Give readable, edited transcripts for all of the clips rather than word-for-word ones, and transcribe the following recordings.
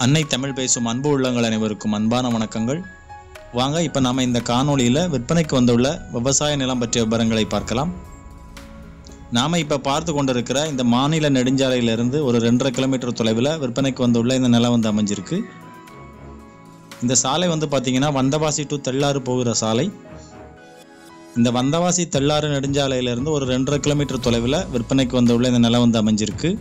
அன்னை தமிழ் பேசும் அன்பு உள்ளங்கள் அனைவருக்கும் அன்பான வணக்கங்கள். வாங்க இப்போ நாம் இந்த காணொளியில் விற்பனைக்கு வந்துள்ள விவசாய நிலம் பற்றிய விவரங்களை பார்க்கலாம். நாம் இப்போ பார்த்து கொண்டிருக்கிற இந்த மாநில நெடுஞ்சாலையிலிருந்து ஒரு 2.5 கிலோமீட்டர் தொலைவில் விற்பனைக்கு வந்துள்ள இந்த நிலம் அமைஞ்சிருக்கு. இந்த சாலை பார்த்திங்கன்னா வந்தவாசி டு தெள்ளாறு போகிற சாலை. இந்த வந்தவாசி தெள்ளாறு நெடுஞ்சாலையிலிருந்து ஒரு 2.5 கிலோமீட்டர் தொலைவில் விற்பனைக்கு வந்துள்ள இந்த நிலம் அமைஞ்சிருக்கு.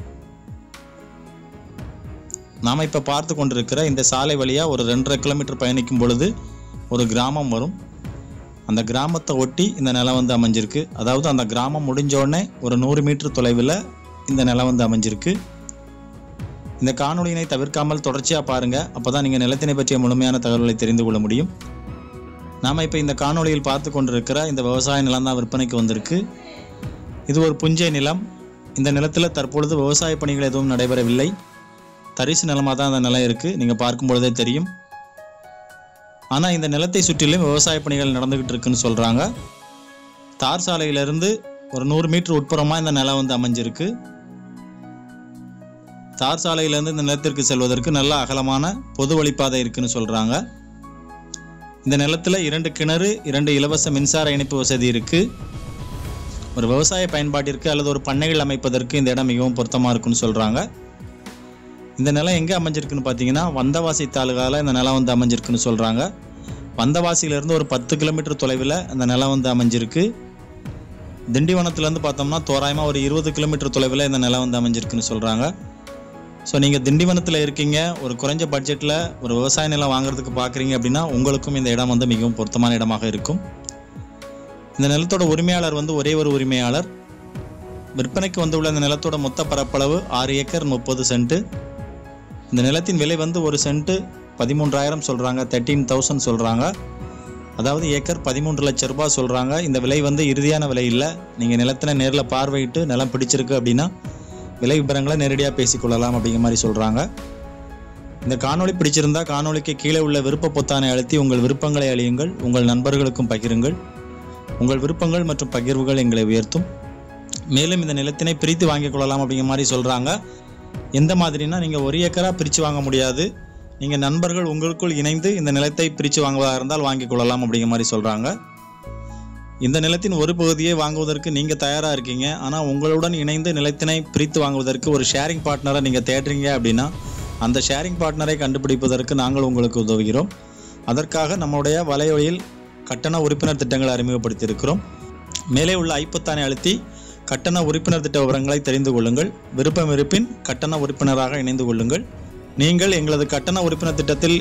நாம் இப்போ பார்த்து கொண்டிருக்கிற இந்த சாலை வழியாக ஒரு 2.5 கிலோமீட்டர் பயணிக்கும் பொழுது ஒரு கிராமம் வரும். அந்த கிராமத்தை ஒட்டி இந்த நிலம் அமைஞ்சிருக்கு. அதாவது அந்த கிராமம் முடிஞ்சோடனே ஒரு 100 மீட்டர் தொலைவில் இந்த நிலம் அமைஞ்சிருக்கு. இந்த காணொளியினை தவிர்க்காமல் தொடர்ச்சியாக பாருங்கள். அப்போ தான் நீங்கள் நிலத்தினை பற்றிய முழுமையான தகவல்களை தெரிந்து கொள்ள முடியும். நாம் இப்போ இந்த காணொளியில் பார்த்து கொண்டிருக்கிற இந்த விவசாய நிலம் தான் விற்பனைக்கு வந்திருக்கு. இது ஒரு புஞ்சை நிலம். இந்த நிலத்தில் தற்பொழுது விவசாய பணிகள் எதுவும் நடைபெறவில்லை. தரிசு நிலமாக தான் அந்த நிலம் இருக்குது. நீங்கள் பார்க்கும் பொழுதே தெரியும். ஆனால் இந்த நிலத்தை சுற்றிலும் விவசாய பணிகள் நடந்துக்கிட்டு இருக்குன்னு சொல்கிறாங்க. தார் சாலையிலிருந்து ஒரு 100 மீட்டர் உட்புறமாக இந்த நிலம் அமைஞ்சிருக்கு. தார் சாலையிலேருந்து இந்த நிலத்திற்கு செல்வதற்கு நல்ல அகலமான பொது வழிப்பாதை இருக்குன்னு சொல்கிறாங்க. இந்த நிலத்தில் 2 கிணறு, 2 இலவச மின்சார இணைப்பு வசதி இருக்குது. ஒரு விவசாய பயன்பாட்டிற்கு அல்லது ஒரு பண்ணைகள் அமைப்பதற்கு இந்த இடம் மிகவும் பொருத்தமாக இருக்குன்னு சொல்கிறாங்க. இந்த நிலம் எங்கே அமைஞ்சிருக்குன்னு பார்த்தீங்கன்னா வந்தவாசி தாலுகாவில் இந்த நிலம் அமைஞ்சிருக்குன்னு சொல்கிறாங்க. வந்தவாசியிலேருந்து ஒரு 10 கிலோமீட்டர் தொலைவில் இந்த நிலம் அமைஞ்சிருக்கு. திண்டிவனத்துலேருந்து பார்த்தோம்னா தோராயமாக ஒரு 20 கிலோமீட்டர் தொலைவில் இந்த நிலம் அமைஞ்சிருக்குன்னு சொல்கிறாங்க. ஸோ நீங்கள் திண்டிவனத்தில் இருக்கீங்க, ஒரு குறைஞ்ச பட்ஜெட்டில் ஒரு விவசாய நிலம் வாங்குறதுக்கு பார்க்குறீங்க அப்படின்னா உங்களுக்கும் இந்த இடம் மிகவும் பொருத்தமான இடமாக இருக்கும். இந்த நிலத்தோட உரிமையாளர் ஒரே ஒரு உரிமையாளர். விற்பனைக்கு வந்துள்ள இந்த நிலத்தோட மொத்த பரப்பளவு 6 ஏக்கர் 30 சென்ட். இந்த நிலத்தின் விலை ஒரு சென்ட்டு 13,000 சொல்கிறாங்க, 13,000 சொல்கிறாங்க. அதாவது ஏக்கர் 13 லட்சம் ரூபாய் சொல்கிறாங்க. இந்த விலை இறுதியான விலை இல்லை. நீங்கள் நிலத்தினை நேரில் பார்வையிட்டு நிலம் பிடிச்சிருக்கு அப்படின்னா விலை விவரங்களை நேரடியாக பேசிக்கொள்ளலாம் அப்படிங்கிற மாதிரி சொல்கிறாங்க. இந்த காணொளி பிடிச்சிருந்தா காணொளிக்கு கீழே உள்ள விருப்ப பொத்தானை அழுத்தி உங்கள் விருப்பங்களை அழியுங்கள். உங்கள் நண்பர்களுக்கும் பகிருங்கள். உங்கள் விருப்பங்கள் மற்றும் பகிர்வுகள் எங்களை உயர்த்தும். மேலும் இந்த நிலத்தினை பிரித்து வாங்கிக் கொள்ளலாம் அப்படிங்கிற மாதிரி சொல்கிறாங்க. எந்த மாதிரினா நீங்கள் 1 ஏக்கராக பிரித்து வாங்க முடியாது. நீங்கள் நண்பர்கள் உங்களுக்குள் இணைந்து இந்த நிலத்தை பிரித்து வாங்குவதாக இருந்தால் வாங்கிக் கொள்ளலாம் அப்படிங்கிற மாதிரி சொல்கிறாங்க. இந்த நிலத்தின் ஒரு பகுதியை வாங்குவதற்கு நீங்கள் தயாராக இருக்கீங்க. ஆனால் உங்களுடன் இணைந்து நிலத்தினை பிரித்து வாங்குவதற்கு ஒரு ஷேரிங் பார்ட்னரை நீங்கள் தேடுறீங்க அப்படின்னா அந்த ஷேரிங் பார்ட்னரை கண்டுபிடிப்பதற்கு நாங்கள் உங்களுக்கு உதவுகிறோம். அதற்காக நம்முடைய வலையொலியில் கட்டண உறுப்பினர் திட்டங்களை அறிமுகப்படுத்தியிருக்கிறோம். மேலே உள்ள ஐப்பத்தானை அழுத்தி கட்டண உறுப்பினர் திட்ட விவரங்களை தெரிந்து கொள்ளுங்கள். விருப்பம் இருப்பின் கட்டண உறுப்பினராக இணைந்து கொள்ளுங்கள். நீங்கள் எங்களது கட்டண உறுப்பினர் திட்டத்தில்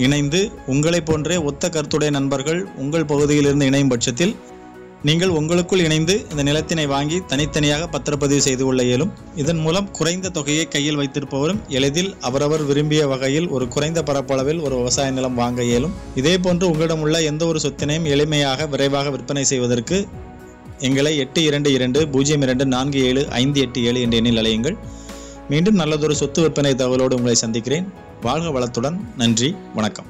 இணைந்து உங்களை போன்றே ஒத்த கருத்துடைய நண்பர்கள் உங்கள் பகுதியிலிருந்து இணையும் பட்சத்தில் நீங்கள் உங்களுக்குள் இணைந்து இந்த நிலத்தினை வாங்கி தனித்தனியாக பத்திரப்பதிவு செய்து கொள்ள இயலும். இதன் மூலம் குறைந்த தொகையை கையில் வைத்திருப்பவரும் எளிதில் அவரவர் விரும்பிய வகையில் ஒரு குறைந்த பரப்பளவில் ஒரு விவசாய நிலம் வாங்க இயலும். இதே போன்று உங்களிடம் உள்ள எந்த ஒரு சொத்தினையும் எளிமையாக விரைவாக விற்பனை செய்வதற்கு எங்களை 8220247587 என்ற எண்ணில் அழையுங்கள். மீண்டும் நல்லதொரு சொத்து விற்பனை தகவலோடு உங்களை சந்திக்கிறேன். வாழ்க வளத்துடன். நன்றி, வணக்கம்.